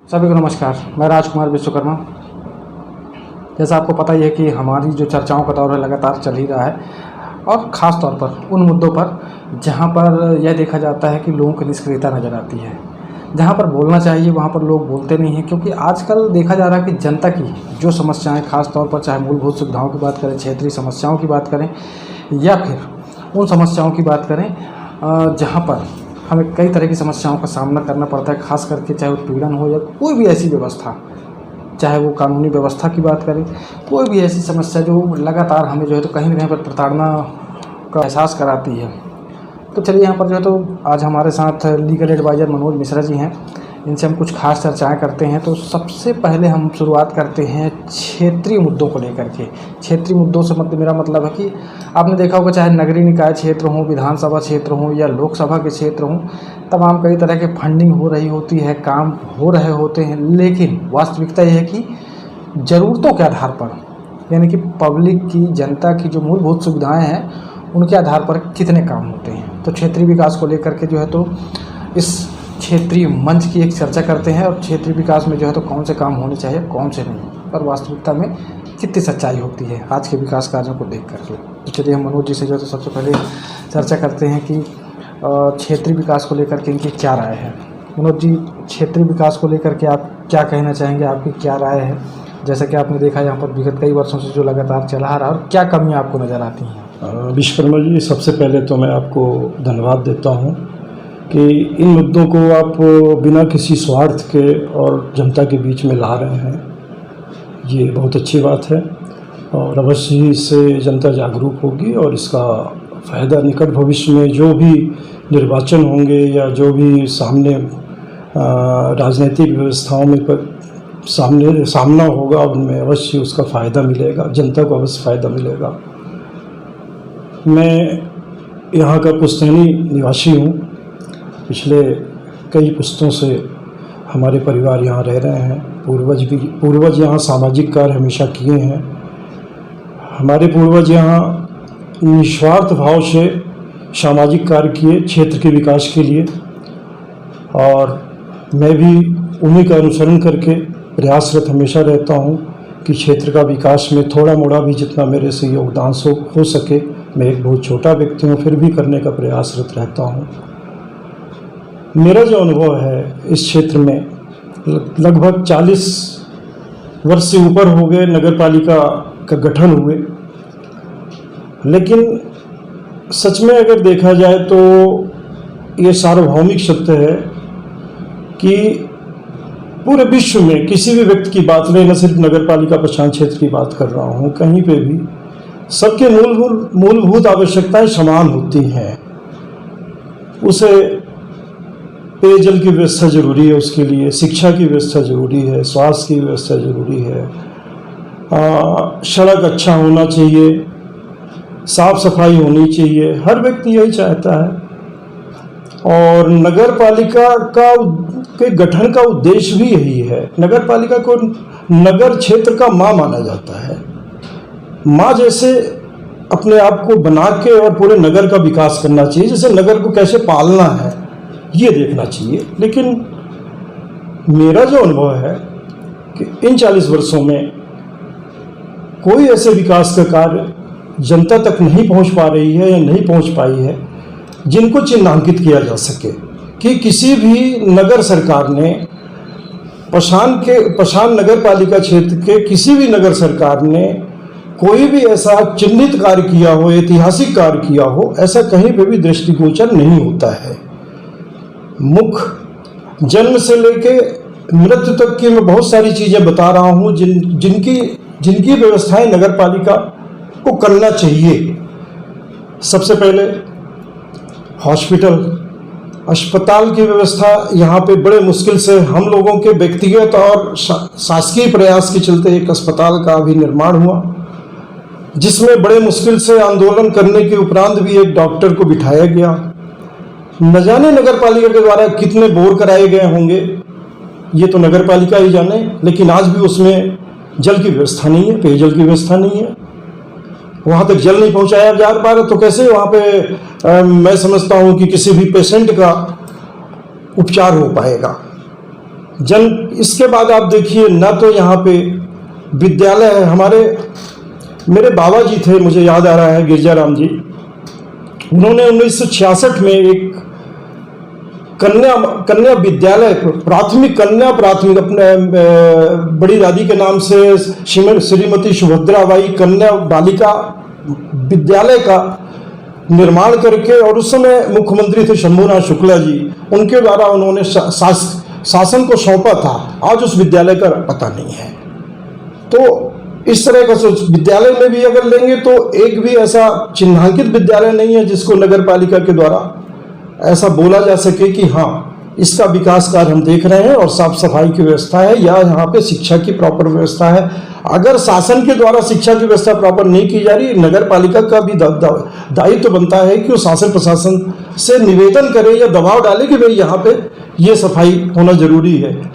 सभी को नमस्कार। मैं राजकुमार विश्वकर्मा। जैसा आपको पता ही है कि हमारी जो चर्चाओं का दौर है लगातार चल ही रहा है, और ख़ास तौर पर उन मुद्दों पर जहां पर यह देखा जाता है कि लोगों की निष्क्रियता नज़र आती है। जहां पर बोलना चाहिए वहां पर लोग बोलते नहीं हैं, क्योंकि आजकल देखा जा रहा है कि जनता की जो समस्याएं, ख़ास तौर पर चाहे मूलभूत सुविधाओं की बात करें, क्षेत्रीय समस्याओं की बात करें, या फिर उन समस्याओं की बात करें जहाँ पर हमें कई तरह की समस्याओं का सामना करना पड़ता है, खास करके चाहे उत्पीड़न हो या कोई भी ऐसी व्यवस्था, चाहे वो कानूनी व्यवस्था की बात करें, कोई भी ऐसी समस्या जो लगातार हमें जो है तो कहीं न कहीं पर प्रताड़ना का एहसास कराती है। तो चलिए यहाँ पर जो है तो आज हमारे साथ लीगल एडवाइज़र मनोज मिश्रा जी हैं, इनसे हम कुछ खास चर्चाएं करते हैं। तो सबसे पहले हम शुरुआत करते हैं क्षेत्रीय मुद्दों को लेकर के। क्षेत्रीय मुद्दों से मेरा मतलब है कि आपने देखा होगा, चाहे नगरीय निकाय क्षेत्र हो, विधानसभा क्षेत्र हो या लोकसभा के क्षेत्र हों, तमाम कई तरह के फंडिंग हो रही होती है, काम हो रहे होते हैं, लेकिन वास्तविकता यह है कि ज़रूरतों के आधार पर, यानी कि पब्लिक की, जनता की जो मूलभूत सुविधाएँ हैं उनके आधार पर कितने काम होते हैं। तो क्षेत्रीय विकास को लेकर के जो है तो इस क्षेत्रीय मंच की एक चर्चा करते हैं, और क्षेत्रीय विकास में जो है तो कौन से काम होने चाहिए, कौन से नहीं, और वास्तविकता में कितनी सच्चाई होती है आज के विकास कार्यों को देख करके। तो चलिए हम मनोज जी से जो है तो सबसे पहले चर्चा करते हैं कि क्षेत्रीय विकास को लेकर के इनकी क्या राय है। मनोज जी, क्षेत्रीय विकास को लेकर के आप क्या कहना चाहेंगे, आपकी क्या राय है? जैसा कि आपने देखा यहाँ पर विगत कई वर्षों से जो लगातार चला आ रहा है, और क्या कमियाँ आपको नज़र आती हैं? विश्वकर्मा जी, सबसे पहले तो मैं आपको धन्यवाद देता हूँ कि इन मुद्दों को आप बिना किसी स्वार्थ के और जनता के बीच में ला रहे हैं। ये बहुत अच्छी बात है, और अवश्य ही इससे जनता जागरूक होगी, और इसका फ़ायदा निकट भविष्य में जो भी निर्वाचन होंगे या जो भी सामने राजनीतिक व्यवस्थाओं में सामना होगा, उनमें अवश्य उसका फ़ायदा मिलेगा, जनता को अवश्य फ़ायदा मिलेगा। मैं यहाँ का पुश्तैनी निवासी हूँ। पिछले कई पुश्तों से हमारे परिवार यहाँ रह रहे हैं। पूर्वज यहाँ सामाजिक कार्य हमेशा किए हैं। हमारे पूर्वज यहाँ निस्वार्थ भाव से सामाजिक कार्य किए क्षेत्र के विकास के लिए, और मैं भी उन्हीं का अनुसरण करके प्रयासरत हमेशा रहता हूँ कि क्षेत्र का विकास में थोड़ा मोड़ा भी जितना मेरे से योगदान हो सके। मैं एक बहुत छोटा व्यक्ति हूँ, फिर भी करने का प्रयासरत रहता हूँ। मेरा जो अनुभव है इस क्षेत्र में, लगभग 40 वर्ष से ऊपर हो गए नगर पालिका का गठन हुए, लेकिन सच में अगर देखा जाए तो ये सार्वभौमिक सत्य है कि पूरे विश्व में किसी भी व्यक्ति की बात नहीं, न सिर्फ नगर पालिका प्रशांत क्षेत्र की बात कर रहा हूँ, कहीं पे भी सबके मूलभूत आवश्यकताएं समान होती हैं। उसे पेयजल की व्यवस्था जरूरी है, उसके लिए शिक्षा की व्यवस्था जरूरी है, स्वास्थ्य की व्यवस्था जरूरी है, सड़क अच्छा होना चाहिए, साफ सफाई होनी चाहिए। हर व्यक्ति यही चाहता है, और नगर पालिका के गठन का उद्देश्य भी यही है। नगर पालिका को नगर क्षेत्र का माँ माना जाता है। माँ जैसे अपने आप को बना के और पूरे नगर का विकास करना चाहिए, जैसे नगर को कैसे पालना है ये देखना चाहिए। लेकिन मेरा जो अनुभव है कि इन 40 वर्षों में कोई ऐसे विकास का कार्य जनता तक नहीं पहुंच पा रही है या नहीं पहुंच पाई है जिनको चिन्हांकित किया जा सके कि किसी भी नगर सरकार ने पशान नगर पालिका क्षेत्र के किसी भी नगर सरकार ने कोई भी ऐसा चिन्हित कार्य किया हो, ऐतिहासिक कार्य किया हो, ऐसा कहीं पे भी दृष्टिगोचर नहीं होता है। मुख्य जन्म से लेके मृत्यु तक की मैं बहुत सारी चीज़ें बता रहा हूँ जिनकी व्यवस्थाएं नगर पालिका को करना चाहिए। सबसे पहले हॉस्पिटल, अस्पताल की व्यवस्था यहाँ पे बड़े मुश्किल से हम लोगों के व्यक्तिगत और शासकीय प्रयास के चलते एक अस्पताल का भी निर्माण हुआ, जिसमें बड़े मुश्किल से आंदोलन करने के उपरांत भी एक डॉक्टर को बिठाया गया। न जाने नगर पालिका के द्वारा कितने बोर कराए गए होंगे, ये तो नगर पालिका ही जाने, लेकिन आज भी उसमें जल की व्यवस्था नहीं है, पेयजल की व्यवस्था नहीं है। वहाँ तक जल नहीं पहुँचाया जा पा रहा, तो कैसे वहाँ पे मैं समझता हूँ कि किसी भी पेशेंट का उपचार हो पाएगा। जन इसके बाद आप देखिए, ना तो यहाँ पे विद्यालय है। मेरे बाबा जी थे, मुझे याद आ रहा है, गिरजाराम जी, उन्होंने 1966 में एक कन्या विद्यालय, प्राथमिक अपने बड़ी दादी के नाम से श्रीमती सुभद्राबाई कन्या बालिका विद्यालय का निर्माण करके, और उस समय मुख्यमंत्री थे शंभूनाथ शुक्ला जी, उनके द्वारा उन्होंने शासन को सौंपा था। आज उस विद्यालय का पता नहीं है। तो इस तरह का विद्यालय में भी अगर लेंगे तो एक भी ऐसा चिन्हांकित विद्यालय नहीं है जिसको नगर पालिका के द्वारा ऐसा बोला जा सके कि हाँ, इसका विकास कार्य हम देख रहे हैं और साफ सफाई की व्यवस्था है या यहाँ पे शिक्षा की प्रॉपर व्यवस्था है। अगर शासन के द्वारा शिक्षा की व्यवस्था प्रॉपर नहीं की जा रही, नगर पालिका का भी दायित्व बनता है कि वो शासन प्रशासन से निवेदन करे या दबाव डाले कि भाई यहाँ पे ये सफाई होना जरूरी है।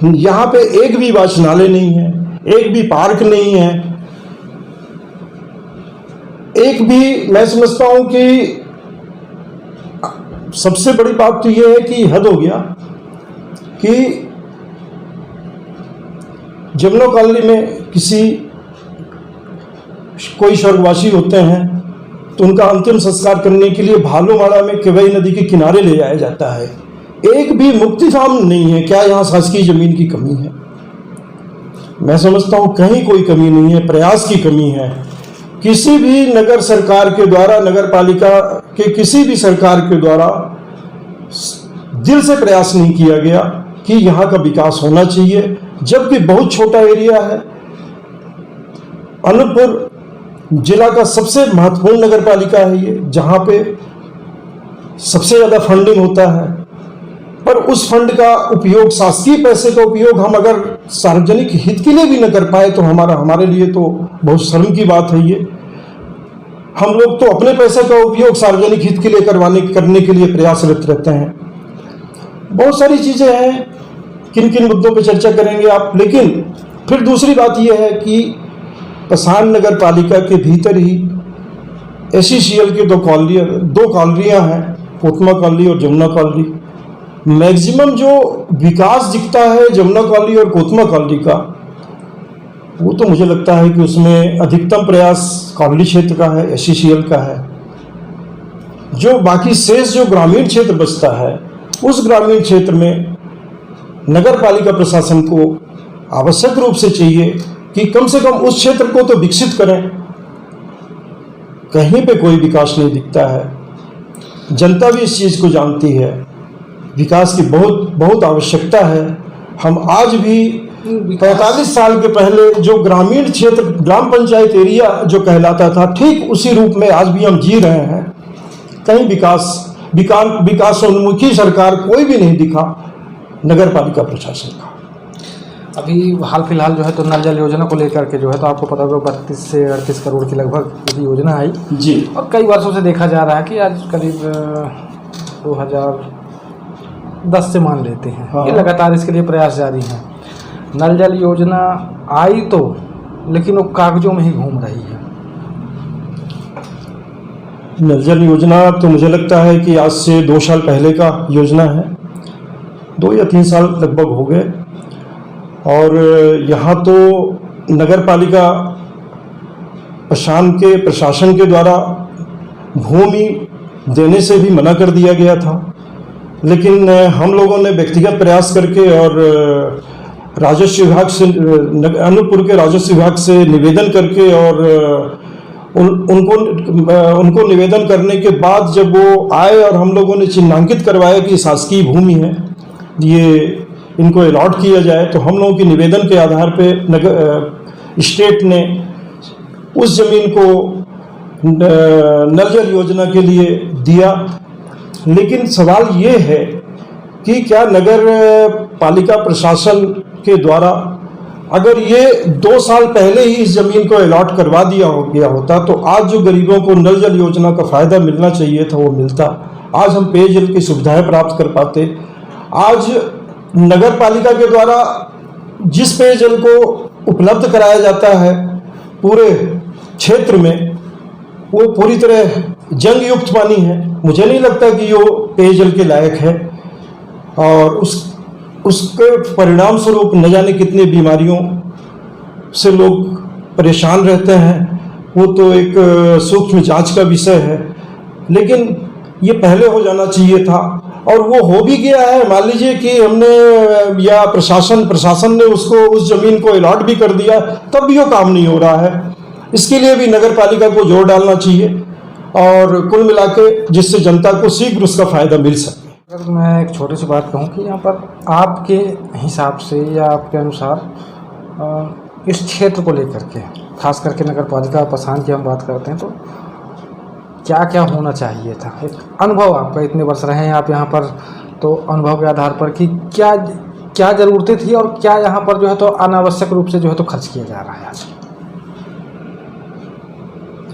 यहाँ पे एक भी वाचनालय नहीं है, एक भी पार्क नहीं है, एक भी, मैं समझता हूं कि सबसे बड़ी बात तो यह है कि हद हो गया कि जमुना कॉलोनी में कोई स्वर्गवासी होते हैं तो उनका अंतिम संस्कार करने के लिए भालूमाड़ा में केवई नदी के किनारे ले जाया जाता है। एक भी मुक्तिधाम नहीं है। क्या यहाँ शासकीय जमीन की कमी है? मैं समझता हूं कहीं कोई कमी नहीं है, प्रयास की कमी है। किसी भी नगर सरकार के द्वारा, नगर पालिका के किसी भी सरकार के द्वारा दिल से प्रयास नहीं किया गया कि यहाँ का विकास होना चाहिए, जबकि बहुत छोटा एरिया है। अनूपपुर जिला का सबसे महत्वपूर्ण नगर पालिका है ये, जहाँ पे सबसे ज़्यादा फंडिंग होता है, पर उस फंड का उपयोग, शासकीय पैसे का उपयोग हम अगर सार्वजनिक हित के लिए भी न कर पाए तो हमारे लिए तो बहुत शर्म की बात है ये। हम लोग तो अपने पैसे का उपयोग सार्वजनिक हित के लिए करने के लिए प्रयासरत रहते हैं। बहुत सारी चीज़ें हैं, किन किन मुद्दों पर चर्चा करेंगे आप। लेकिन फिर दूसरी बात यह है कि पसान नगर पालिका के भीतर ही SCCL की दो कॉलोनियाँ हैं, कोतमा कॉलोनी और जमुना कॉलोनी। मैक्सिमम जो विकास दिखता है जमुना कॉलोनी और कोतमा कॉलोनी का, वो तो मुझे लगता है कि उसमें अधिकतम प्रयास कॉलोनी क्षेत्र का है, SCCL का है। जो बाकी शेष जो ग्रामीण क्षेत्र बचता है, उस ग्रामीण क्षेत्र में नगर पालिका प्रशासन को आवश्यक रूप से चाहिए कि कम से कम उस क्षेत्र को तो विकसित करें। कहीं पे कोई विकास नहीं दिखता है। जनता भी इस चीज़ को जानती है, विकास की बहुत बहुत आवश्यकता है। हम आज भी 45 साल के पहले जो ग्रामीण क्षेत्र, ग्राम पंचायत एरिया जो कहलाता था, ठीक उसी रूप में आज भी हम जी रहे हैं। कहीं विकासोन्मुखी सरकार कोई भी नहीं दिखा नगर पालिका प्रशासन का। अभी हाल फिलहाल जो है तो नल जल योजना को लेकर के जो है तो आपको पता होगा 32 से 38 करोड़ की लगभग योजना आई जी, और कई वर्षों से देखा जा रहा है कि आज करीब 2010 से मान लेते हैं। हाँ। ये लगातार इसके लिए प्रयास जारी हैं। नल जल योजना आई तो, लेकिन वो कागजों में ही घूम रही है। नल जल योजना तो मुझे लगता है कि आज से 2 साल पहले का योजना है, 2 या 3 साल लगभग हो गए। और यहाँ तो नगर पालिका प्रशासन के द्वारा भूमि देने से भी मना कर दिया गया था, लेकिन हम लोगों ने व्यक्तिगत प्रयास करके और राजस्व विभाग से, अनूपपुर के राजस्व विभाग से निवेदन करके और उनको निवेदन करने के बाद जब वो आए और हम लोगों ने चिन्हांकित करवाया कि शासकीय भूमि है, ये इनको अलॉट किया जाए, तो हम लोगों के निवेदन के आधार पे स्टेट ने उस ज़मीन को नल जल योजना के लिए दिया। लेकिन सवाल ये है कि क्या नगर पालिका प्रशासन के द्वारा अगर ये 2 साल पहले ही इस ज़मीन को अलॉट करवा दिया गया होता तो आज जो गरीबों को नल जल योजना का फ़ायदा मिलना चाहिए था वो मिलता। आज हम पेयजल की सुविधाएं प्राप्त कर पाते। आज नगर पालिका के द्वारा जिस पेयजल को उपलब्ध कराया जाता है पूरे क्षेत्र में, वो पूरी तरह जंग युक्त पानी है। मुझे नहीं लगता कि वो पेयजल के लायक है। और उसके परिणाम स्वरूप न जाने कितनी बीमारियों से लोग परेशान रहते हैं, वो तो एक सूक्ष्म जांच का विषय है। लेकिन ये पहले हो जाना चाहिए था, और वो हो भी गया है। मान लीजिए कि हमने या प्रशासन ने उसको उस जमीन को अलॉट भी कर दिया, तब भी वो काम नहीं हो रहा है। इसके लिए भी नगर पालिका को जोर डालना चाहिए, और कुल मिला के जिससे जनता को शीघ्र उसका फायदा मिल सके। अगर मैं एक छोटी सी बात कहूँ कि यहाँ पर आपके हिसाब से या आपके अनुसार इस क्षेत्र को लेकर के, खास करके नगर पालिका पसान की हम बात करते हैं, तो क्या क्या होना चाहिए था? एक अनुभव आपका, इतने वर्ष रहे हैं आप यहाँ पर, तो अनुभव के आधार पर कि क्या क्या ज़रूरतें थी और क्या यहाँ पर जो है तो अनावश्यक रूप से जो है तो खर्च किया जा रहा है आज?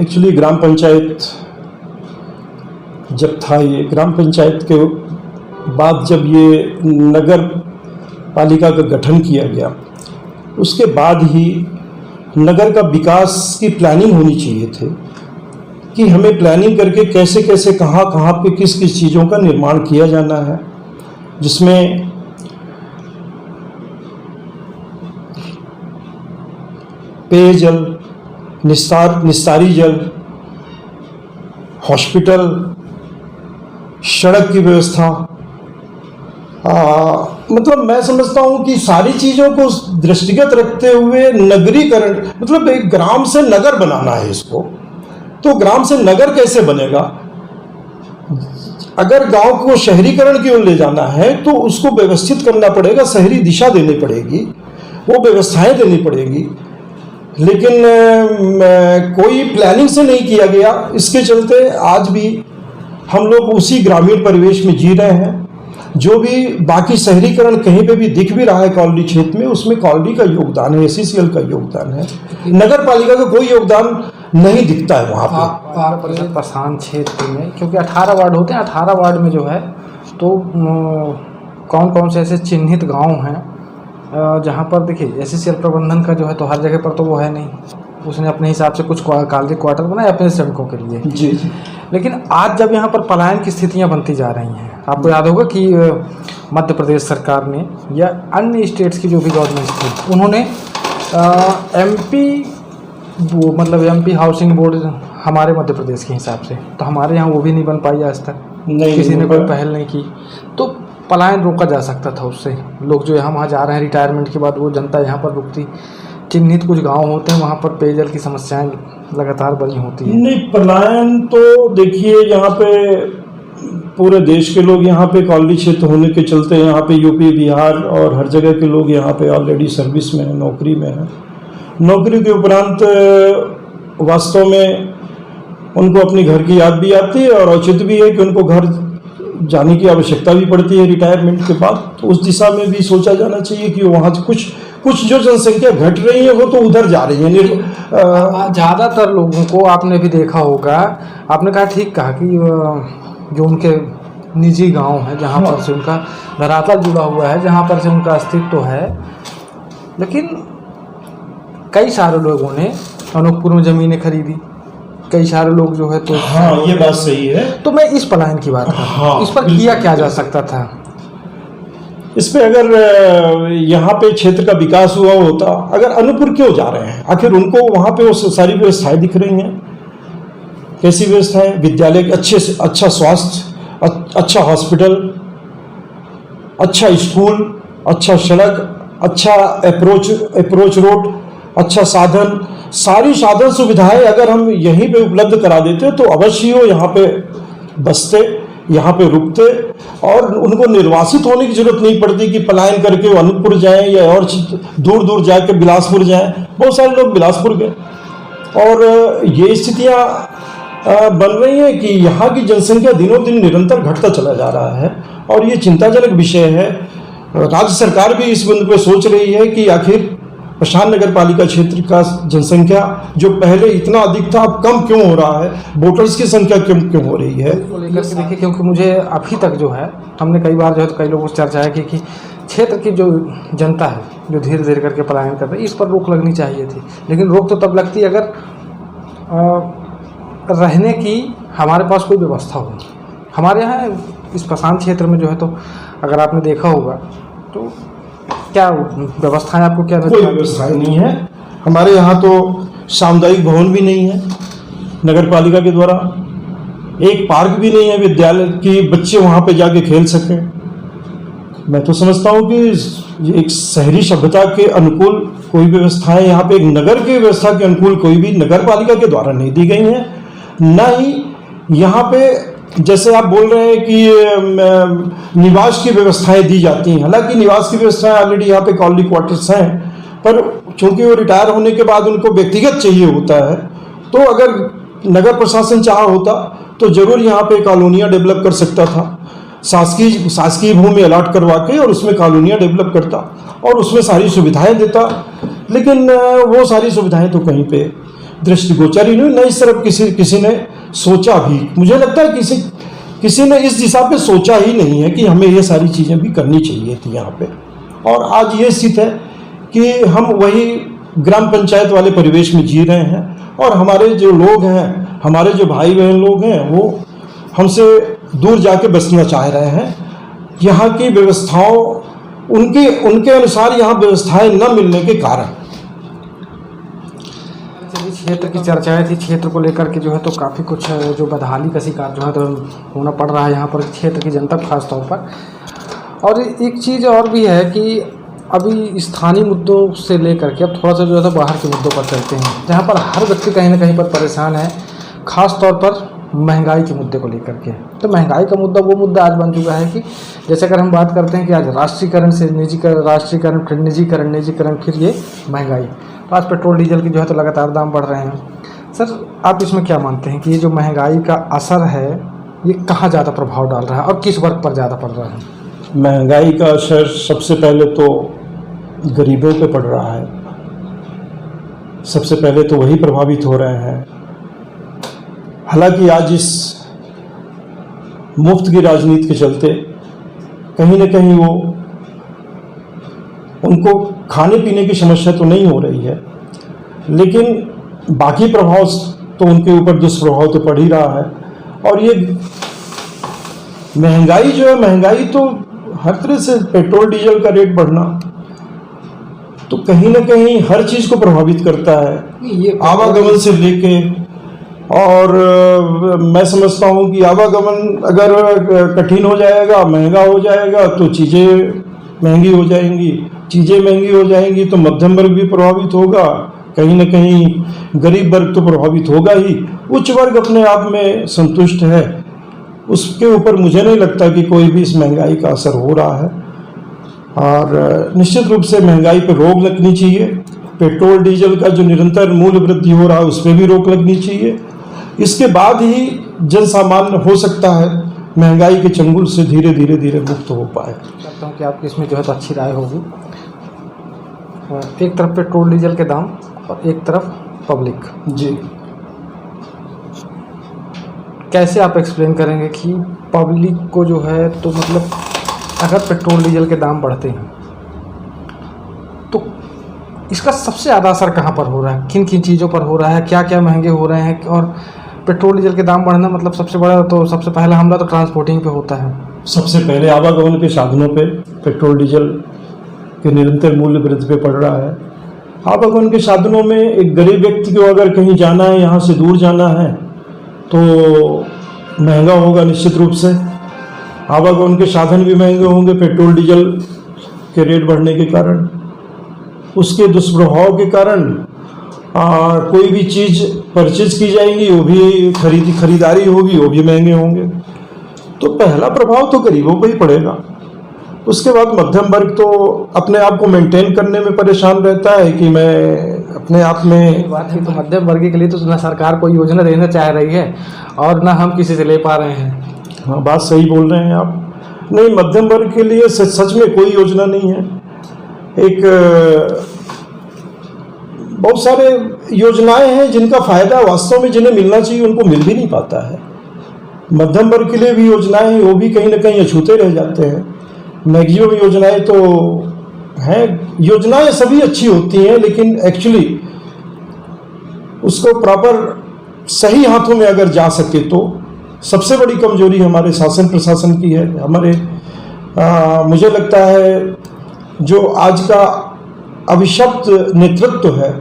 एक्चुअली ग्राम पंचायत जब था, ये ग्राम पंचायत के बाद जब ये नगर पालिका का गठन किया गया, उसके बाद ही नगर का विकास की प्लानिंग होनी चाहिए थी कि हमें प्लानिंग करके कैसे कैसे कहाँ कहाँ पे किस किस चीज़ों का निर्माण किया जाना है, जिसमें पेयजल, निस्तारी जल, हॉस्पिटल, सड़क की व्यवस्था, मतलब मैं समझता हूँ कि सारी चीज़ों को दृष्टिगत रखते हुए नगरीकरण, मतलब एक ग्राम से नगर बनाना है इसको। तो ग्राम से नगर कैसे बनेगा? अगर गांव को शहरीकरण की ओर ले जाना है तो उसको व्यवस्थित करना पड़ेगा, शहरी दिशा देनी पड़ेगी, वो व्यवस्थाएं देनी पड़ेगी। लेकिन कोई प्लानिंग से नहीं किया गया। इसके चलते आज भी हम लोग उसी ग्रामीण परिवेश में जी रहे हैं। जो भी बाकी शहरीकरण कहीं पे भी दिख भी रहा है कॉलोनी क्षेत्र में, उसमें कॉलोनी का योगदान है, एससीसीएल का योगदान है, नगर पालिका का कोई योगदान नहीं दिखता है वहाँ पे। पसान क्षेत्र में क्योंकि 18 वार्ड होते हैं, 18 वार्ड में जो है तो कौन कौन से ऐसे चिन्हित गांव हैं जहाँ पर देखिए एससीसीएल प्रबंधन का जो है तो हर जगह पर तो वो है नहीं, उसने अपने हिसाब से कुछ कॉलोनी क्वार्टर बनाए अपने श्रमिकों के लिए जी जी। लेकिन आज जब यहाँ पर पलायन की स्थितियाँ बनती जा रही हैं, आपको याद होगा कि मध्य प्रदेश सरकार ने या अन्य स्टेट्स की जो भी गवर्नमेंट थी, उन्होंने एमपी हाउसिंग बोर्ड हमारे मध्य प्रदेश के हिसाब से, तो हमारे यहाँ वो भी नहीं बन पाई आज तक, किसी ने कोई पहल नहीं की। तो पलायन रोका जा सकता था उससे। लोग जो यहाँ वहाँ जा रहे हैं रिटायरमेंट के बाद, वो जनता यहाँ पर रुकती। चिन्हित कुछ गांव होते हैं वहाँ पर पेयजल की समस्याएं लगातार बनी होती है। नहीं, पलायन तो देखिए यहाँ पे पूरे देश के लोग यहाँ पे कॉलोनी क्षेत्र होने के चलते यहाँ पे यूपी, बिहार और हर जगह के लोग यहाँ पे ऑलरेडी सर्विस में है, नौकरी में है। नौकरी के उपरांत वास्तव में उनको अपने घर की याद भी आती है, और औचित्य भी है कि उनको घर जाने की आवश्यकता भी पड़ती है रिटायरमेंट के बाद। तो उस दिशा में भी सोचा जाना चाहिए कि वहाँ कुछ जो जनसंख्या घट रही है वो तो उधर जा रही है। ज़्यादातर लोगों को आपने भी देखा होगा, आपने कहा ठीक कहा कि जो उनके निजी गांव है जहाँ पर से उनका धरातल जुड़ा हुआ है, जहाँ पर से उनका अस्तित्व है, लेकिन कई सारे लोगों ने अनूपपुर में ज़मीनें खरीदी, कई सारे लोग जो है तो हाँ, ये बात सही है। तो मैं इस पलायन की बात कर रहा हूँ, इस पर किया क्या जा सकता था? इस पे अगर यहाँ पे क्षेत्र का विकास हुआ होता, अगर अनूपपुर क्यों जा रहे हैं, आखिर उनको वहाँ पे वो सारी व्यवस्थाएं दिख रही हैं। कैसी व्यवस्थाएं? विद्यालय, अच्छा स्वास्थ्य, अच्छा हॉस्पिटल, अच्छा स्कूल, अच्छा सड़क, अच्छा अप्रोच रोड, अच्छा साधन, सारी साधन सुविधाएं अगर हम यहीं पे उपलब्ध करा देते तो अवश्य वो यहाँ पे बसते, यहाँ पे रुकते, और उनको निर्वासित होने की जरूरत नहीं पड़ती कि पलायन करके वो अनूपपुर जाएं या और दूर दूर जाके बिलासपुर जाएं। बहुत सारे लोग बिलासपुर गए, और ये स्थितियाँ बन रही हैं कि यहाँ की जनसंख्या दिनों दिन निरंतर घटता चला जा रहा है, और ये चिंताजनक विषय है। राज्य सरकार भी इस बिंदु पर सोच रही है कि आखिर पसान नगर पालिका क्षेत्र का जनसंख्या जो पहले इतना अधिक था अब कम क्यों हो रहा है, वोटर्स की संख्या क्यों हो रही है, को लेकर के देखिए। क्योंकि मुझे अभी तक जो है, हमने कई बार जो है तो कई लोगों से चर्चा है कि क्षेत्र की जो जनता है जो धीरे धीरे करके पलायन कर रही है, इस पर रोक लगनी चाहिए थी। लेकिन रोक तो तब लगती अगर रहने की हमारे पास कोई व्यवस्था हो। हमारे यहाँ इस पसान क्षेत्र में जो है तो अगर आपने देखा होगा तो क्या व्यवस्थाएं आपको क्या कोई लगता है? व्यवस्थाएं नहीं है हमारे यहाँ। तो सामुदायिक भवन भी नहीं है नगर पालिका के द्वारा, एक पार्क भी नहीं है विद्यालय की बच्चे वहाँ पे जाके खेल सकें। मैं तो समझता हूँ कि ये एक शहरी सभ्यता के अनुकूल कोई व्यवस्थाएं यहाँ पे, एक नगर की व्यवस्था के अनुकूल कोई भी नगर पालिका के द्वारा नहीं दी गई हैं। न ही यहाँ पे जैसे आप बोल रहे हैं कि निवास की व्यवस्थाएं दी जाती हैं, हालांकि निवास की व्यवस्थाएं ऑलरेडी यहाँ पे कॉलोनी क्वार्टर्स हैं, पर चूंकि वो रिटायर होने के बाद उनको व्यक्तिगत चाहिए होता है, तो अगर नगर प्रशासन चाहा होता तो जरूर यहाँ पे कॉलोनियाँ डेवलप कर सकता था, शासकीय भूमि अलॉट करवा के और उसमें कॉलोनियाँ डेवलप करता और उसमें सारी सुविधाएं देता। लेकिन वो सारी सुविधाएं तो कहीं पे दृष्टिगोचर ही नहीं, इस तरफ किसी ने सोचा भी, मुझे लगता है किसी ने इस दिशा पे सोचा ही नहीं है कि हमें ये सारी चीज़ें भी करनी चाहिए थी यहाँ पे। और आज ये स्थिति है कि हम वही ग्राम पंचायत वाले परिवेश में जी रहे हैं और हमारे जो लोग हैं, हमारे जो भाई बहन लोग हैं, वो हमसे दूर जाके बसना चाह रहे हैं। यहाँ की व्यवस्थाओं उनके अनुसार यहाँ व्यवस्थाएं न मिलने के कारण। क्षेत्र की चर्चाएं थी, क्षेत्र को लेकर के जो है तो काफ़ी कुछ जो बदहाली का शिकार जो है तो होना पड़ रहा है यहाँ पर क्षेत्र की जनता खास तौर पर। और एक चीज़ और भी है कि अभी स्थानीय मुद्दों से लेकर के अब थोड़ा सा जो है बाहर के मुद्दों पर चलते हैं, जहाँ पर हर व्यक्ति कहीं ना कहीं पर परेशान है, खास तौर पर महंगाई के मुद्दे को लेकर के। तो महंगाई का मुद्दा वो मुद्दा आज बन चुका है कि जैसे अगर हम बात करते हैं कि आज राष्ट्रीयकरण से राष्ट्रीयकरण फिर निजीकरण फिर ये महंगाई, तो आज पेट्रोल डीजल की जो है तो लगातार दाम बढ़ रहे हैं। सर आप इसमें क्या मानते हैं कि ये जो महंगाई का असर है ये कहाँ ज़्यादा प्रभाव डाल रहा है और किस वर्ग पर ज़्यादा पड़ रहा है? महंगाई का असर सबसे पहले तो गरीबों पे पड़ रहा है, सबसे पहले तो वही प्रभावित हो रहे हैं। हालांकि आज इस मुफ्त की राजनीति के चलते कहीं ना कहीं वो उनको खाने पीने की समस्या तो नहीं हो रही है, लेकिन बाकी प्रभाव तो उनके ऊपर दुष्प्रभाव तो पड़ ही रहा है। और ये महंगाई जो है, महंगाई तो हर तरह से, पेट्रोल डीजल का रेट बढ़ना तो कहीं ना कहीं हर चीज़ को प्रभावित करता है, ये आवागमन से लेके। और मैं समझता हूँ कि आवागमन अगर कठिन हो जाएगा, महंगा हो जाएगा तो चीज़ें महंगी हो जाएंगी, चीज़ें महंगी हो जाएंगी तो मध्यम वर्ग भी प्रभावित होगा, कहीं ना कहीं गरीब वर्ग तो प्रभावित होगा ही। उच्च वर्ग अपने आप में संतुष्ट है, उसके ऊपर मुझे नहीं लगता कि कोई भी इस महंगाई का असर हो रहा है। और निश्चित रूप से महंगाई पर रोक लगनी चाहिए। पेट्रोल डीजल का जो निरंतर मूल्य वृद्धि हो रहा है उस पर भी रोक लगनी चाहिए। इसके बाद ही जन सामान्य हो सकता है महंगाई के चंगुल से धीरे धीरे मुक्त हो पाए। चाहता हूँ कि आपकी इसमें जो है तो अच्छी राय होगी। एक तरफ पेट्रोल डीजल के दाम और एक तरफ पब्लिक। जी, कैसे आप एक्सप्लेन करेंगे कि पब्लिक को जो है तो मतलब अगर पेट्रोल डीजल के दाम बढ़ते हैं तो इसका सबसे ज़्यादा असर कहाँ पर हो रहा है, किन किन चीज़ों पर हो रहा है, क्या क्या महंगे हो रहे हैं? और पेट्रोल डीजल के दाम बढ़ना मतलब सबसे पहला हमला तो ट्रांसपोर्टिंग पे होता है। सबसे पहले आवागमन के साधनों पे पेट्रोल डीजल के निरंतर मूल्य वृद्धि पे पड़ रहा है। आवागमन के साधनों में एक गरीब व्यक्ति को अगर कहीं जाना है, यहाँ से दूर जाना है तो महंगा होगा निश्चित रूप से। आवागमन के साधन भी महंगे होंगे पेट्रोल डीजल के रेट बढ़ने के कारण। उसके दुष्प्रभाव के कारण कोई भी चीज़ परचेज की जाएगी वो भी खरीदारी होगी वो भी महंगे होंगे। तो पहला प्रभाव तो गरीबों को ही पड़ेगा। उसके बाद मध्यम वर्ग तो अपने आप को मेंटेन करने में परेशान रहता है कि मैं अपने आप में। बात है तो मध्यम वर्ग के लिए तो ना सरकार कोई योजना देना चाह रही है और ना हम किसी से ले पा रहे हैं। हाँ, बात सही बोल रहे हैं आप। नहीं, मध्यम वर्ग के लिए सच में कोई योजना नहीं है। बहुत सारे योजनाएं हैं जिनका फायदा वास्तव में जिन्हें मिलना चाहिए उनको मिल भी नहीं पाता है। मध्यम वर्ग के लिए भी योजनाएं हैं, वो भी कहीं ना कहीं अछूते रह जाते हैं। मैक्सिमम योजनाएं तो हैं, योजनाएं सभी अच्छी होती हैं, लेकिन एक्चुअली उसको प्रॉपर सही हाथों में अगर जा सके तो सबसे बड़ी कमजोरी हमारे शासन प्रशासन की है। मुझे लगता है जो आज का अभिशप्त नेतृत्व है,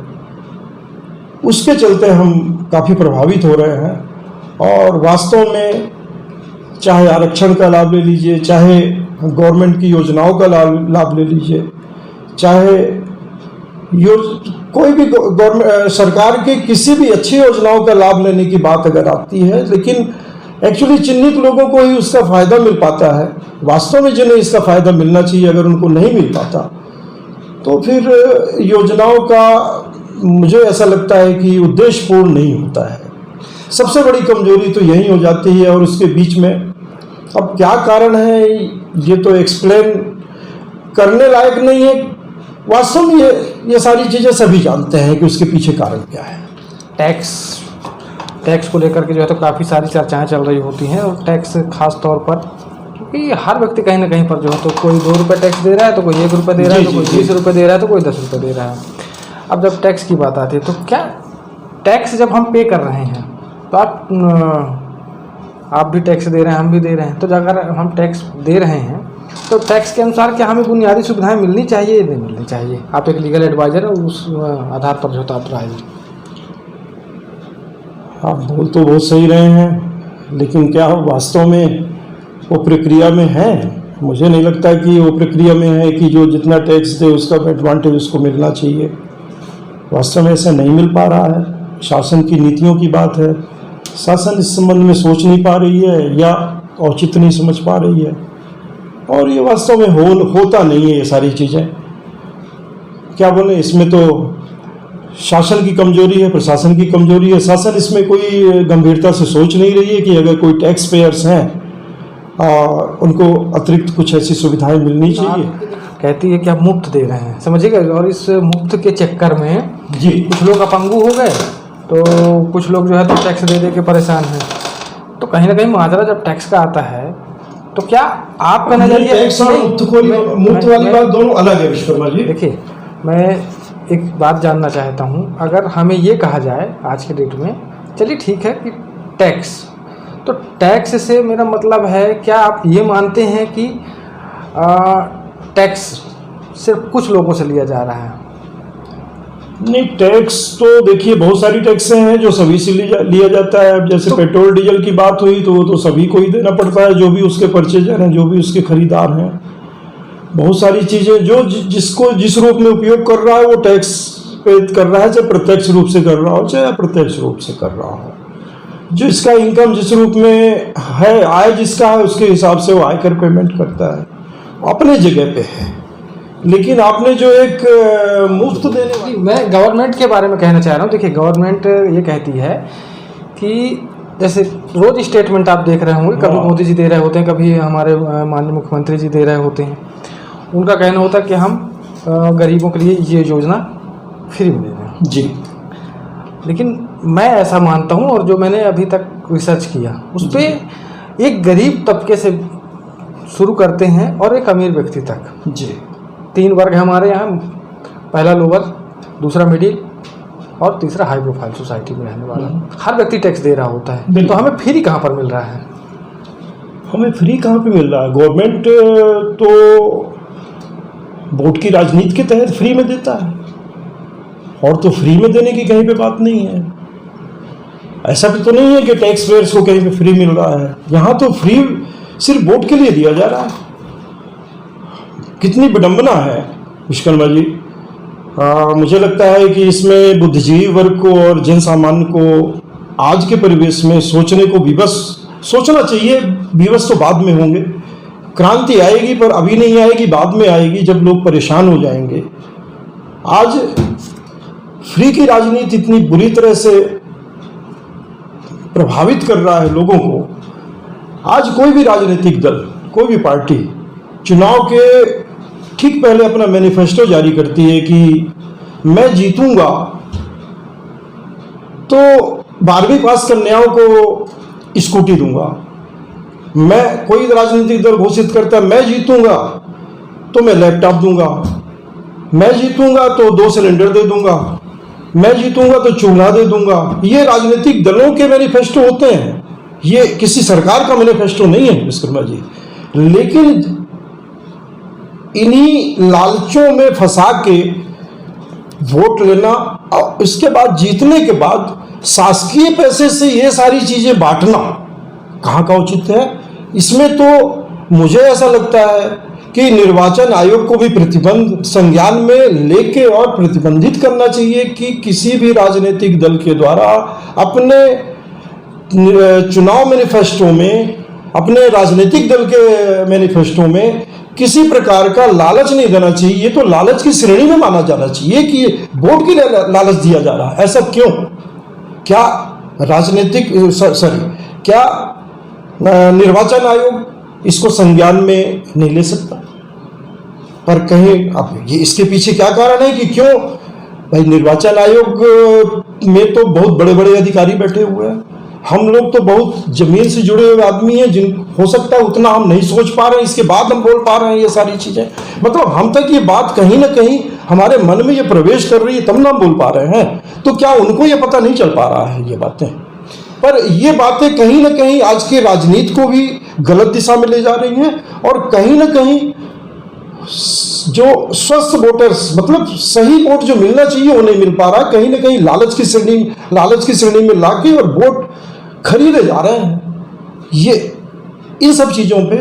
उसके चलते हम काफ़ी प्रभावित हो रहे हैं। और वास्तव में चाहे आरक्षण का लाभ ले लीजिए, चाहे गवर्नमेंट की योजनाओं का लाभ ले लीजिए, चाहे कोई भी गवर्नमेंट सरकार के किसी भी अच्छी योजनाओं का लाभ लेने की बात अगर आती है, लेकिन एक्चुअली चिन्हित लोगों को ही उसका फ़ायदा मिल पाता है। वास्तव में जिन्हें इसका फ़ायदा मिलना चाहिए अगर उनको नहीं मिल पाता, तो फिर योजनाओं का मुझे ऐसा लगता है कि उद्देश्यपूर्ण नहीं होता है। सबसे बड़ी कमजोरी तो यही हो जाती है। और उसके बीच में अब क्या कारण है ये तो एक्सप्लेन करने लायक नहीं है। वास्तव में ये सारी चीज़ें सभी जानते हैं कि उसके पीछे कारण क्या है। टैक्स को लेकर के जो है तो काफ़ी सारी चर्चाएं चल रही होती हैं, और टैक्स खास तौर पर क्योंकि हर व्यक्ति कहीं ना कहीं पर जो है तो कोई 2 रुपये टैक्स दे रहा है, तो कोई 1 रुपये दे रहा है, तो कोई 20 रुपये दे रहा है, तो कोई 10 रुपये दे रहा है। अब जब टैक्स की बात आती है तो क्या टैक्स जब हम पे कर रहे हैं तो आप भी टैक्स दे रहे हैं, हम भी दे रहे हैं, तो अगर हम टैक्स दे रहे हैं तो टैक्स के अनुसार क्या हमें बुनियादी सुविधाएं मिलनी चाहिए या नहीं मिलनी चाहिए? आप एक लीगल एडवाइज़र है, उस आधार पर जो है आप राय दें। आप बोल तो बहुत सही रहे हैं, लेकिन क्या वास्तव में वो प्रक्रिया में है? मुझे नहीं लगता कि वो प्रक्रिया में है कि जो जितना टैक्स दे उसका एडवांटेज उसको मिलना चाहिए। वास्तव में ऐसा नहीं मिल पा रहा है। शासन की नीतियों की बात है, शासन इस संबंध में सोच नहीं पा रही है या औचित्य नहीं समझ पा रही है, और ये वास्तव में होता नहीं है। ये सारी चीज़ें क्या बोले, इसमें तो शासन की कमजोरी है, प्रशासन की कमजोरी है। शासन इसमें कोई गंभीरता से सोच नहीं रही है कि अगर कोई टैक्स पेयर्स हैं उनको अतिरिक्त कुछ ऐसी सुविधाएं मिलनी चाहिए। कहती है कि आप मुफ्त दे रहे हैं, समझिएगा, और इस मुफ्त के चक्कर में जी कुछ लोग अपंगु हो गए, तो कुछ लोग जो है तो टैक्स दे के परेशान हैं। तो कहीं ना कहीं मुआवजा जब टैक्स का आता है तो क्या आपका नजरिया मुफ्त वाली बात दोनों अलग है विश्वकर्मा जी। देखिए, मैं एक बात जानना चाहता हूँ, अगर हमें ये कहा जाए आज के डेट में, चलिए ठीक है कि टैक्स, तो टैक्स से मेरा मतलब है, क्या आप ये मानते हैं कि टैक्स सिर्फ कुछ लोगों से लिया जा रहा है? नहीं, टैक्स तो देखिए बहुत सारी टैक्सें हैं जो सभी से लिया जाता है। अब जैसे पेट्रोल डीजल की बात हुई तो वो तो सभी को ही देना पड़ता है, जो भी उसके परचेजर हैं, जो भी उसके खरीदार हैं। बहुत सारी चीज़ें जो जिसको जिस रूप में उपयोग कर रहा है वो टैक्स पे कर रहा है, चाहे प्रत्यक्ष रूप से कर रहा हो चाहे अप्रत्यक्ष रूप से कर रहा हो। जो इसका इनकम जिस रूप में है, आय जिसका है, उसके हिसाब से वो आयकर पेमेंट करता है, अपने जगह पे है। लेकिन आपने जो एक मुफ्त देने वाली, मैं गवर्नमेंट के बारे में कहना चाह रहा हूँ। देखिए, गवर्नमेंट ये कहती है कि जैसे रोज स्टेटमेंट आप देख रहे होंगे, कभी मोदी जी दे रहे होते हैं, कभी हमारे माननीय मुख्यमंत्री जी दे रहे होते हैं। उनका कहना होता है कि हम गरीबों के लिए ये योजना फ्री में दे रहे हैं जी। लेकिन मैं ऐसा मानता हूँ, और जो मैंने अभी तक रिसर्च किया उस पर एक गरीब तबके से शुरू करते हैं और एक अमीर व्यक्ति तक जी 3 वर्ग है हमारे यहाँ। पहला लोअर, दूसरा मिडिल और तीसरा हाई प्रोफाइल सोसाइटी में रहने वाला। हर व्यक्ति टैक्स दे रहा होता है, तो हमें फ्री कहाँ पर मिल रहा है? हमें फ्री कहाँ पे मिल रहा है? गवर्नमेंट तो वोट की राजनीति के तहत फ्री में देता है, और तो फ्री में देने की कहीं पे बात नहीं है। ऐसा भी तो नहीं है कि टैक्स पेयर्स को कहीं पे फ्री मिल रहा है। यहाँ तो फ्री सिर्फ वोट के लिए दिया जा रहा है। कितनी विडंबना है विश्वकर्मा जी। मुझे लगता है कि इसमें बुद्धिजीवी वर्ग को और जन सामान्य को आज के परिवेश में सोचने को विवश सोचना चाहिए। विवश तो बाद में होंगे, क्रांति आएगी पर अभी नहीं आएगी, बाद में आएगी जब लोग परेशान हो जाएंगे। आज फ्री की राजनीति इतनी बुरी तरह से प्रभावित कर रहा है लोगों को। आज कोई भी राजनीतिक दल, कोई भी पार्टी चुनाव के ठीक पहले अपना मैनिफेस्टो जारी करती है कि मैं जीतूंगा तो 12वीं पास कन्याओं को स्कूटी दूंगा। मैं कोई राजनीतिक दल घोषित करता है मैं जीतूंगा तो मैं लैपटॉप दूंगा, मैं जीतूंगा तो 2 सिलेंडर दे दूंगा, मैं जीतूंगा तो चूल्हा दे दूंगा। ये राजनीतिक दलों के मैनिफेस्टो होते हैं, ये किसी सरकार का मैनिफेस्टो नहीं है विश्वकर्मा जी। लेकिन इन्हीं लालचों में फंसा के वोट लेना और इसके बाद जीतने के बाद शासकीय पैसे से ये सारी चीजें बांटना कहाँ का उचित है। इसमें तो मुझे ऐसा लगता है कि निर्वाचन आयोग को भी प्रतिबंध संज्ञान में लेके और प्रतिबंधित करना चाहिए कि किसी भी राजनीतिक दल के द्वारा अपने चुनाव मैनिफेस्टो में, अपने राजनीतिक दल के मैनिफेस्टो में किसी प्रकार का लालच नहीं देना चाहिए। ये तो लालच की श्रेणी में माना जाना चाहिए कि वोट के लिए लालच दिया जा रहा है। ऐसा क्यों? क्या राजनीतिक क्या निर्वाचन आयोग इसको संज्ञान में नहीं ले सकता? पर कहीं अब ये इसके पीछे क्या कारण है कि क्यों भाई निर्वाचन आयोग में तो बहुत बड़े बड़े अधिकारी बैठे हुए हैं, हम लोग तो बहुत जमीन से जुड़े हुए आदमी हैं, जिन हो सकता है उतना हम नहीं सोच पा रहे हैं, इसके बाद हम बोल पा रहे हैं ये सारी चीजें। मतलब हम तक ये बात कहीं ना कहीं हमारे मन में ये प्रवेश कर रही है तब ना हम बोल पा रहे हैं। तो क्या उनको ये पता नहीं चल पा रहा है ये बातें? पर ये बातें कहीं ना कहीं आज के राजनीति को भी गलत दिशा में ले जा रही हैं और कहीं ना कहीं जो स्वस्थ वोटर्स, मतलब सही वोट जो मिलना चाहिए वो नहीं मिल पा रहा। कहीं ना कहीं लालच की श्रेणी में लाके और वोट खरीदे जा रहे हैं। ये इन सब चीजों पे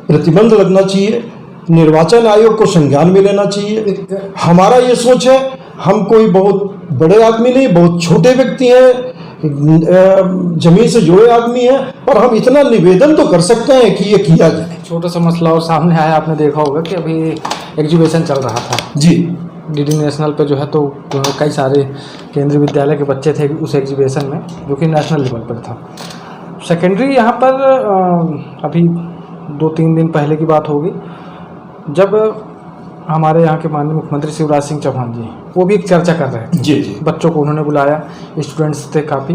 प्रतिबंध लगना चाहिए, निर्वाचन आयोग को संज्ञान में लेना चाहिए। हमारा ये सोच है, हम कोई बहुत बड़े आदमी नहीं, बहुत छोटे व्यक्ति हैं, जमीन से जुड़े आदमी हैं, पर हम इतना निवेदन तो कर सकते हैं कि ये किया जाए। छोटा सा मसला और सामने आया, आपने देखा होगा कि अभी एग्जीबिशन चल रहा था जी डीडी नेशनल पे जो है, तो कई सारे केंद्रीय विद्यालय के बच्चे थे उस एग्जीबिशन में, जो कि नेशनल लेवल पर था। सेकेंडरी यहाँ पर अभी 2-3 दिन पहले की बात होगी, जब हमारे यहाँ के माननीय मुख्यमंत्री शिवराज सिंह चौहान जी वो भी एक चर्चा कर रहे थे। जी जी। बच्चों को उन्होंने बुलाया, स्टूडेंट्स थे काफ़ी,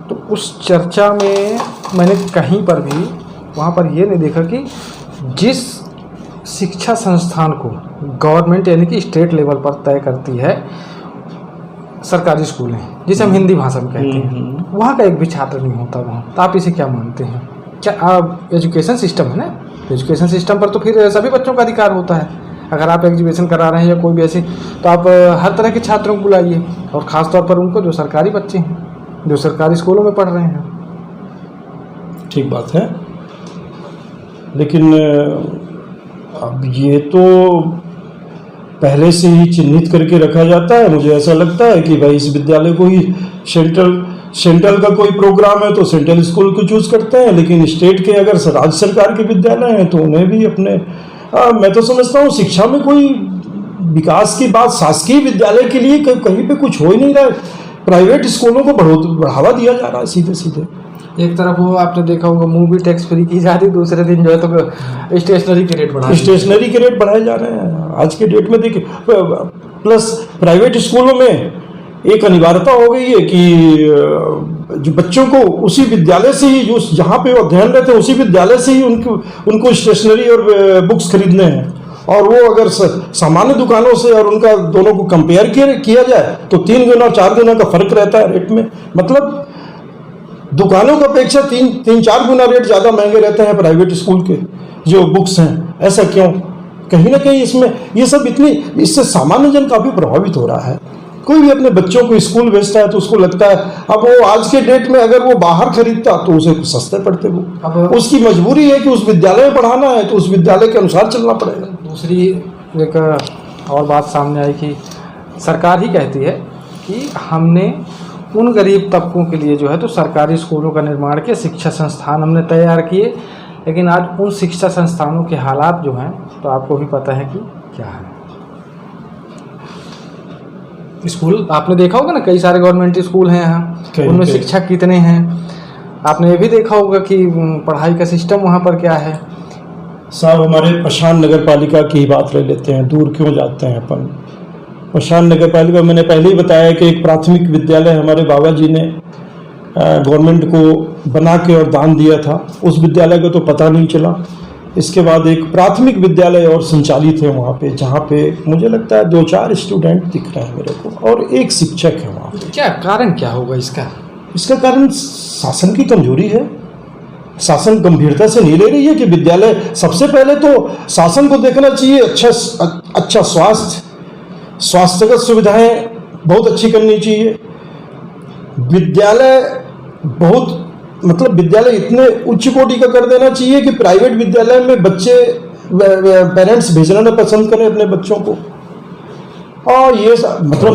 तो उस चर्चा में मैंने कहीं पर भी वहाँ पर ये नहीं देखा कि जिस शिक्षा संस्थान को गवर्नमेंट यानी कि स्टेट लेवल पर तय करती है सरकारी स्कूल हैं, जिसे हम हिंदी भाषा में कहते हैं, वहाँ का एक भी छात्र नहीं होता वहाँ। तो आप इसे क्या मानते हैं? क्या आप एजुकेशन सिस्टम है ना, एजुकेशन सिस्टम पर तो फिर सभी बच्चों का अधिकार होता है। अगर आप एग्जीबिशन करा रहे हैं या कोई भी ऐसी, तो आप हर तरह के छात्रों को बुलाइए, और ख़ास तौर पर उनको जो सरकारी बच्चे हैं, जो सरकारी स्कूलों में पढ़ रहे हैं। ठीक बात है, लेकिन अब ये तो पहले से ही चिन्हित करके रखा जाता है। मुझे ऐसा लगता है कि भाई इस विद्यालय को ही सेंट्रल का कोई प्रोग्राम है तो सेंट्रल स्कूल को चूज करते हैं, लेकिन स्टेट के अगर राज्य सरकार के विद्यालय हैं तो उन्हें भी अपने मैं तो समझता हूँ शिक्षा में कोई विकास की बात शासकीय विद्यालय के लिए कहीं पे कुछ हो ही नहीं रहा है। प्राइवेट स्कूलों को बढ़ावा दिया जा रहा है सीधे सीधे। एक तरफ वो आपने देखा होगा मूवी टैक्स फ्री की जाती, दूसरे दिन जो है तो स्टेशनरी के रेट बढ़ाए जा रहे हैं आज के डेट में। देखिए, प्लस प्राइवेट स्कूलों में एक अनिवार्यता हो गई है कि जो बच्चों को उसी विद्यालय से ही, जो जहाँ पे वो अध्ययन रहते हैं उसी विद्यालय से ही उनको स्टेशनरी और बुक्स खरीदने हैं। और वो अगर सामान्य दुकानों से और उनका दोनों को कंपेयर किया जाए तो 3 गुना 4 गुना का फर्क रहता है रेट में। मतलब दुकानों की अपेक्षा 3-4 गुना रेट ज़्यादा महंगे रहते हैं प्राइवेट स्कूल के जो बुक्स हैं। ऐसा क्यों? कहीं ना कहीं इसमें ये सब इससे सामान्य जन काफ़ी प्रभावित हो रहा है। कोई भी अपने बच्चों को स्कूल भेजता है तो उसको लगता है, अब वो आज के डेट में अगर वो बाहर खरीदता तो उसे सस्ते पड़ते वो, अब उसकी मजबूरी है कि उस विद्यालय में पढ़ाना है तो उस विद्यालय के अनुसार चलना पड़ेगा। दूसरी एक और बात सामने आई कि सरकार ही कहती है कि हमने उन गरीब तबकों के लिए जो है तो सरकारी स्कूलों का निर्माण किया, शिक्षा संस्थान हमने तैयार किए, लेकिन आज उन शिक्षा संस्थानों के हालात जो हैं तो आपको भी पता है कि क्या है। स्कूल आपने देखा होगा ना, कई सारे गवर्नमेंट स्कूल हैं यहाँ, उनमें शिक्षक कितने हैं। आपने ये भी देखा होगा कि पढ़ाई का सिस्टम वहाँ पर क्या है। साहब, हमारे पशान नगर पालिका की बात ले लेते हैं, दूर क्यों जाते हैं अपन। पशान नगर पालिका, मैंने पहले ही बताया कि एक प्राथमिक विद्यालय हमारे बाबा जी ने गवर्नमेंट को बना के और दान दिया था, उस विद्यालय को तो पता नहीं चला। इसके बाद एक प्राथमिक विद्यालय और संचालित है वहाँ पे, जहाँ पे मुझे लगता है 2-4 स्टूडेंट दिख रहे हैं मेरे को, और एक शिक्षक है वहाँ पे। क्या कारण क्या होगा इसका? इसका कारण शासन की कमजोरी है। शासन गंभीरता से नहीं ले रही है कि विद्यालय, सबसे पहले तो शासन को देखना चाहिए अच्छा स्वास्थ्यगत सुविधाएं बहुत अच्छी करनी चाहिए। विद्यालय विद्यालय इतने उच्च कोटि का कर देना चाहिए कि प्राइवेट विद्यालय में बच्चे पेरेंट्स भेजना न पसंद करें अपने बच्चों को। और ये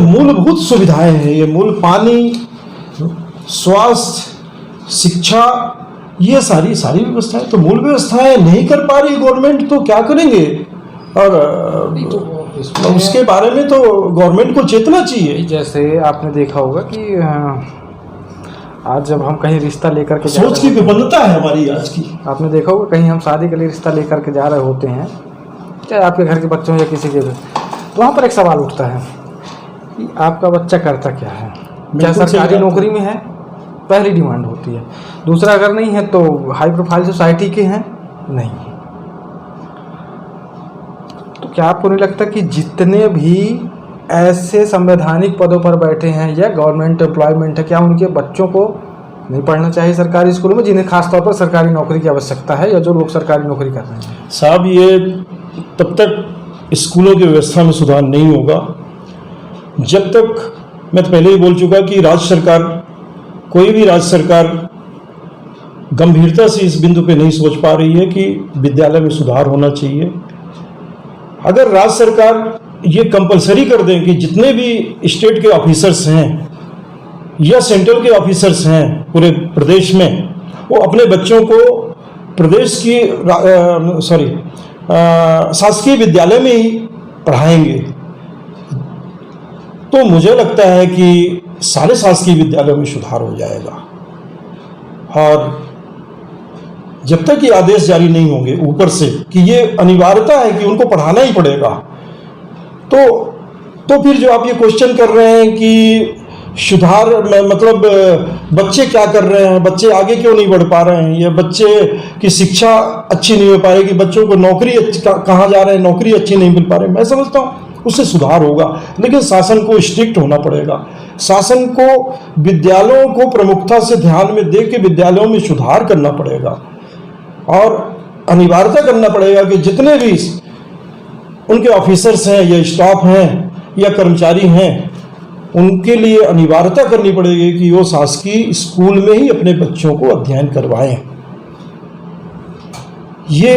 मूलभूत सुविधाएं हैं, ये पानी, स्वास्थ्य, शिक्षा, ये सारी व्यवस्थाएं तो मूल व्यवस्थाएं नहीं कर पा रही गवर्नमेंट, तो क्या करेंगे। और उसके बारे में तो गवर्नमेंट को चेतना चाहिए। जैसे आपने देखा होगा कि आज जब हम कहीं रिश्ता लेकर के सोच की विभिन्नता है हमारी आज की। आपने देखा होगा कहीं हम शादी के लिए रिश्ता लेकर के जा रहे होते हैं, चाहे आपके घर के बच्चों या किसी के, तो वहाँ पर एक सवाल उठता है कि आपका बच्चा करता क्या है, क्या सरकारी नौकरी में है, पहली डिमांड होती है। दूसरा, अगर नहीं है तो हाई प्रोफाइल सोसाइटी के हैं, नहीं। तो क्या आपको नहीं लगता कि जितने भी ऐसे संवैधानिक पदों पर बैठे हैं या गवर्नमेंट एम्प्लॉयमेंट है, क्या उनके बच्चों को नहीं पढ़ना चाहिए सरकारी स्कूलों में, जिन्हें खासतौर पर सरकारी नौकरी की आवश्यकता है या जो लोग सरकारी नौकरी कर रहे हैं? साहब, ये तब तक स्कूलों की व्यवस्था में सुधार नहीं होगा जब तक, मैं तो पहले ही बोल चुका कि राज्य सरकार, कोई भी राज्य सरकार गंभीरता से इस बिंदु पे नहीं सोच पा रही है कि विद्यालय में सुधार होना चाहिए। अगर राज्य सरकार ये कंपलसरी कर दें कि जितने भी स्टेट के ऑफिसर्स हैं या सेंट्रल के ऑफिसर्स हैं पूरे प्रदेश में, वो अपने बच्चों को प्रदेश की शासकीय विद्यालय में ही पढ़ाएंगे, तो मुझे लगता है कि सारे शासकीय विद्यालयों में सुधार हो जाएगा। और जब तक ये आदेश जारी नहीं होंगे ऊपर से कि ये अनिवार्यता है कि उनको पढ़ाना ही पड़ेगा, तो फिर जो आप ये क्वेश्चन कर रहे हैं कि सुधार बच्चे क्या कर रहे हैं, बच्चे आगे क्यों नहीं बढ़ पा रहे हैं, या बच्चे की शिक्षा अच्छी नहीं हो पा रही, कि बच्चों को नौकरी कहाँ जा रहे हैं, नौकरी अच्छी नहीं मिल पा रही, मैं समझता हूँ उससे सुधार होगा। लेकिन शासन को स्ट्रिक्ट होना पड़ेगा, शासन को विद्यालयों को प्रमुखता से ध्यान में दे के विद्यालयों में सुधार करना पड़ेगा और अनिवार्यता करना पड़ेगा कि जितने भी उनके ऑफिसर्स हैं या स्टाफ हैं या कर्मचारी हैं, उनके लिए अनिवार्यता करनी पड़ेगी कि वो शासकीय स्कूल में ही अपने बच्चों को अध्ययन करवाएं। ये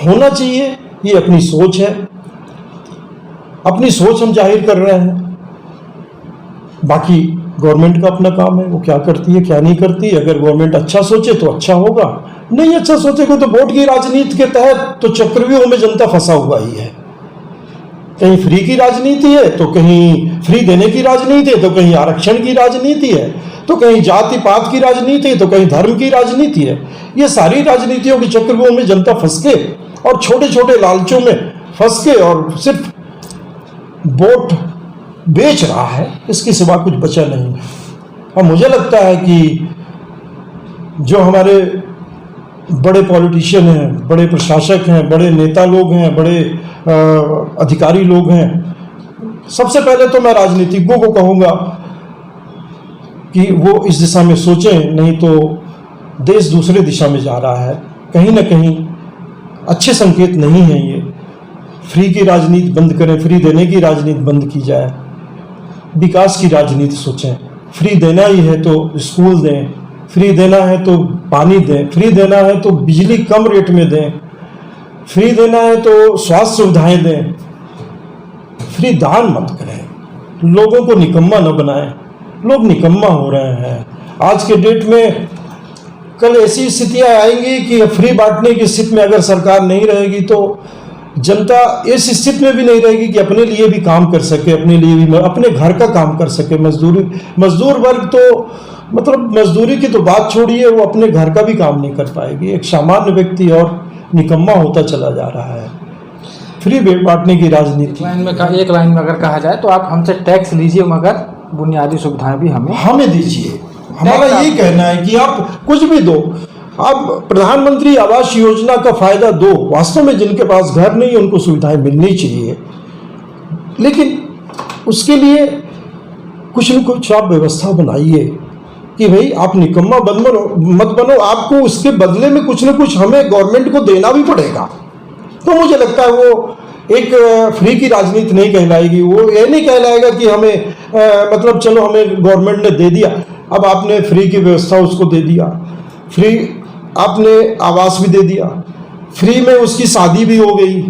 होना चाहिए, ये अपनी सोच है, अपनी सोच हम जाहिर कर रहे हैं। बाकी गवर्नमेंट का अपना काम है, वो क्या करती है क्या नहीं करती। अगर गवर्नमेंट अच्छा सोचे तो अच्छा होगा, नहीं अच्छा सोचेगा तो वोट की राजनीति के तहत तो चक्रव्यूह में जनता फंसा हुआ ही है। कहीं फ्री की राजनीति है तो कहीं फ्री देने की राजनीति है, तो कहीं आरक्षण की राजनीति है, तो कहीं जाति पात की राजनीति है, तो कहीं धर्म की राजनीति है। ये सारी राजनीतियों के चक्रव्यूह में जनता फंस के और छोटे छोटे लालचों में फंस के और सिर्फ वोट बेच रहा है, इसके सिवा कुछ बचा नहीं है। और मुझे लगता है कि जो हमारे बड़े पॉलिटिशियन हैं, बड़े प्रशासक हैं, बड़े नेता लोग हैं, बड़े अधिकारी लोग हैं, सबसे पहले तो मैं राजनीतिज्ञों को कहूँगा कि वो इस दिशा में सोचें, नहीं तो देश दूसरे दिशा में जा रहा है। कहीं ना कहीं अच्छे संकेत नहीं है ये। फ्री की राजनीति बंद करें, फ्री देने की राजनीति बंद की जाए, विकास की राजनीति सोचें। फ्री देना ही है तो स्कूल दें, फ्री देना है तो पानी दें, फ्री देना है तो बिजली कम रेट में दें, फ्री देना है तो स्वास्थ्य सुविधाएं दें। फ्री दान मत करें, लोगों को निकम्मा न बनाएं। लोग निकम्मा हो रहे हैं आज के डेट में। कल ऐसी स्थितियां आएंगी कि फ्री बांटने की स्थिति में अगर सरकार नहीं रहेगी तो जनता इस स्थिति में भी नहीं रहेगी कि अपने लिए भी काम कर सके, अपने लिए भी अपने घर का काम कर सके। मजदूर वर्ग तो मजदूरी की तो बात छोड़िए, वो अपने घर का भी काम नहीं कर पाएगी। एक सामान्य व्यक्ति और निकम्मा होता चला जा रहा है। फ्री बांटने की राजनीति। एक लाइन में अगर कहा जाए तो आप हमसे टैक्स लीजिए मगर बुनियादी सुविधाएं भी हमें दीजिए। हमारा यही कहना है कि आप कुछ भी दो, आप प्रधानमंत्री आवास योजना का फायदा दो। वास्तव में जिनके पास घर नहीं उनको सुविधाएं मिलनी चाहिए, लेकिन उसके लिए कुछ न कुछ आप व्यवस्था बनाइए कि भाई आप निकम्मा मत बनो, आपको उसके बदले में कुछ ना कुछ हमें गवर्नमेंट को देना भी पड़ेगा। तो मुझे लगता है वो एक फ्री की राजनीति नहीं कहलाएगी। वो ये नहीं कहलाएगा कि हमें मतलब चलो हमें गवर्नमेंट ने दे दिया, अब आपने फ्री की व्यवस्था उसको दे दिया, फ्री आपने आवास भी दे दिया, फ्री में उसकी शादी भी हो गई,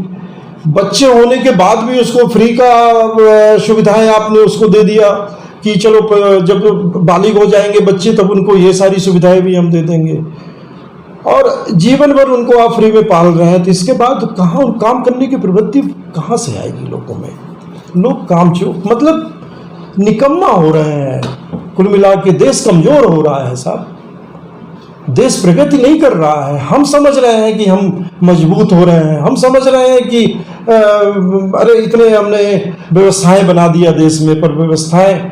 बच्चे होने के बाद भी उसको फ्री का सुविधाएं आपने उसको दे दिया कि चलो जब बालिग हो जाएंगे बच्चे तब उनको ये सारी सुविधाएं भी हम दे देंगे, और जीवन भर उनको आप फ्री में पाल रहे हैं। तो इसके बाद कहाँ काम करने की प्रवृत्ति कहाँ से आएगी लोगों में? लोग काम मतलब निकम्मा हो रहे हैं। कुल मिला के देश कमजोर हो रहा है साहब, देश प्रगति नहीं कर रहा है। हम समझ रहे हैं कि हम मजबूत हो रहे हैं, हम समझ रहे हैं कि अरे इतने हमने व्यवस्थाएं बना दिया देश में, पर व्यवस्थाएं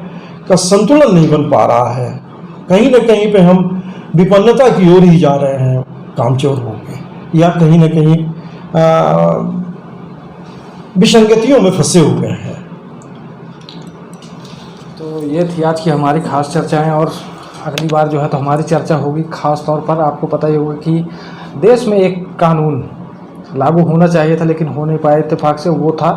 का संतुलन नहीं बन पा रहा है। कहीं ना कहीं पे हम विपन्नता की ओर ही जा रहे हैं, कामचोर हो गए, या कहीं ना कहीं विसंगतियों में फंसे हुए हैं। तो ये थी आज की हमारी खास चर्चाएं, और अगली बार जो है तो हमारी चर्चा होगी खास तौर पर, आपको पता ही होगा कि देश में एक कानून लागू होना चाहिए था लेकिन हो नहीं पाया इत्तेफाक से। वो था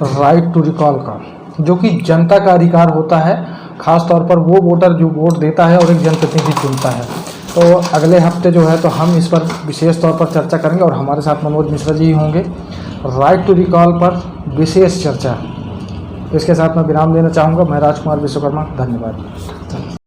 राइट टू रिकॉल का, जो कि जनता का अधिकार होता है। खास तौर पर वो वोटर जो वोट देता है और एक जनप्रतिनिधि चुनता है। तो अगले हफ्ते जो है तो हम इस पर विशेष तौर पर चर्चा करेंगे, और हमारे साथ मनोज मिश्रा जी होंगे राइट टू रिकॉल पर विशेष चर्चा। इसके साथ मैं विराम देना चाहूँगा। मैं राजकुमार विश्वकर्मा, धन्यवाद।